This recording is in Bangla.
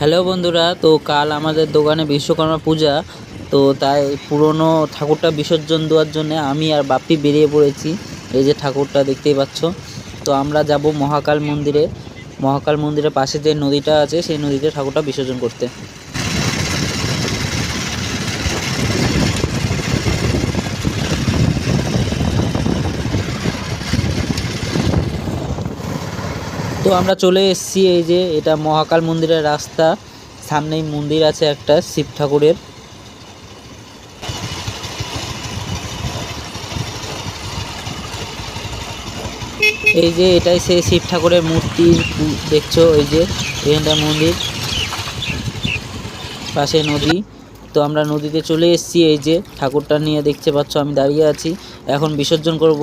হ্যালো বন্ধুরা, তো কাল আমাদের দোকানে বিশ্বকর্মা পূজা। তো তাই পুরনো ঠাকুরটা বিসর্জন দেওয়ার জন্য আমি আর বাপ্পি বেরিয়ে পড়েছি। এই যে ঠাকুরটা দেখতেই পাচ্ছ। তো আমরা যাব মহাকাল মন্দিরে। মহাকাল মন্দিরের পাশে যে নদীটা আছে সেই নদীতে ঠাকুরটা বিসর্জন করতে। তো আমরা চলে এসেছি, এই যে এটা মহাকাল মন্দিরের রাস্তা। সামনেই মন্দির আছে একটা শিব ঠাকুরের। এই যে এটাই সেই শিব ঠাকুরের মূর্তি দেখছো, এই যে এখানটা মন্দির, পাশে নদী। তো আমরা নদীতে চলে এসেছি, এই যে ঠাকুরটা নিয়ে দেখতে পাচ্ছ আমি দাঁড়িয়ে আছি। এখন বিসর্জন করব।